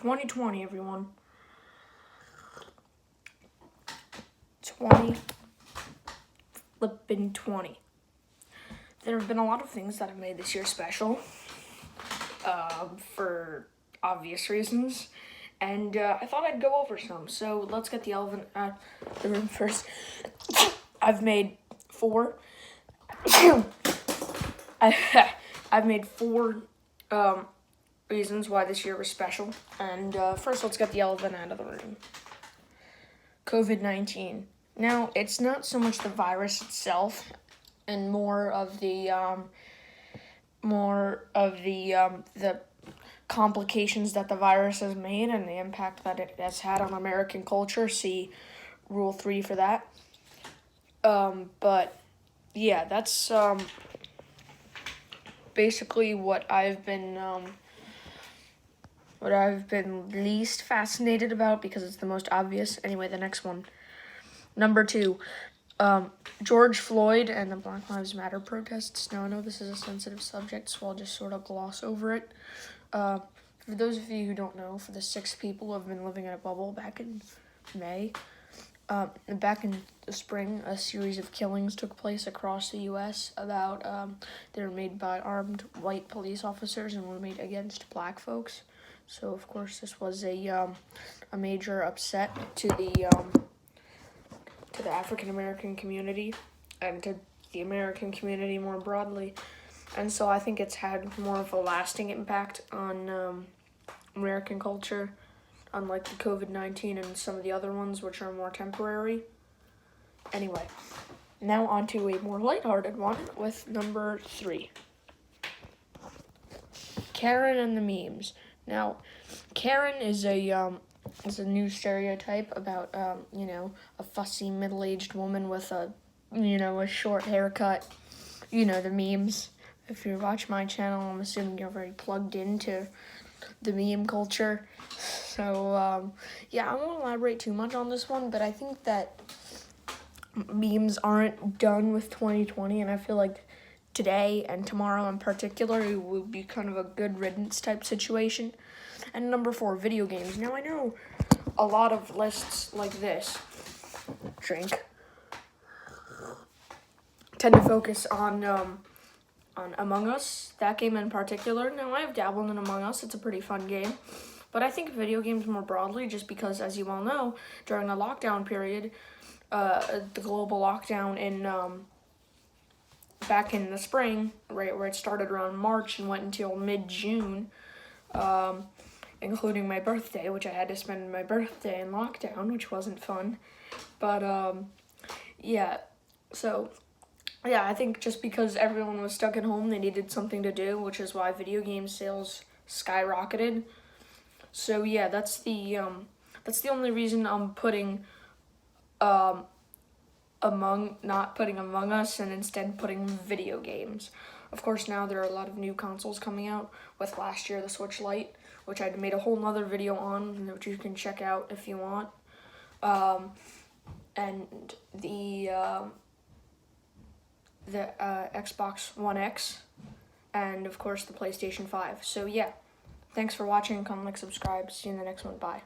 2020, everyone. 20. There have been a lot of things that have made this year special, for obvious reasons, and I thought I'd go over some. So let's get the elephant out of the room first. I've made four. I've made four reasons why this year was special, and first let's get the elephant out of the room. COVID-19. Now, it's not so much the virus itself, and more of the complications that the virus has made and the impact that it has had on American culture. See Rule 3 for that. But yeah, that's basically what I've been least fascinated about because it's the most obvious. Anyway, the next one. Number 2, George Floyd and the Black Lives Matter protests. Now, I know this is a sensitive subject, so I'll just sort of gloss over it. For those of you who don't know, for the 6 people who have been living in a bubble back in May, back in the spring, a series of killings took place across the U.S. They were made by armed white police officers and were made against black folks. So, of course, this was a major upset to the African American community and to the American community more broadly. And so I think it's had more of a lasting impact on American culture, unlike the COVID-19 and some of the other ones, which are more temporary. Anyway, now on to a more lighthearted one with number 3. Karen and the memes. Now, Karen is a new stereotype about, a fussy middle-aged woman with a short haircut. The memes. If you watch my channel, I'm assuming you're very plugged into the meme culture. So, I won't elaborate too much on this one, but I think that memes aren't done with 2020, and I feel like today and tomorrow in particular, it will be kind of a good riddance type situation. And number 4, video games. Now, I know a lot of lists like this tend to focus on Among Us, that game in particular. Now, I have dabbled in Among Us. It's a pretty fun game. But I think video games more broadly, just because, as you all know, during the lockdown period, the global lockdown back in the spring, right, where it started around March and went until mid-June, including my birthday, which I had to spend my birthday in lockdown, which wasn't fun. But, I think just because everyone was stuck at home, they needed something to do, which is why video game sales skyrocketed. So, yeah, that's the only reason I'm putting, not putting Among Us and instead putting video games. Of course, now there are a lot of new consoles coming out, with last year the Switch Lite, which I made a whole nother video on, which you can check out if you want. And the Xbox One X, and of course the PlayStation 5. So yeah, thanks for watching. Comment, like, subscribe. See you in the next one. Bye.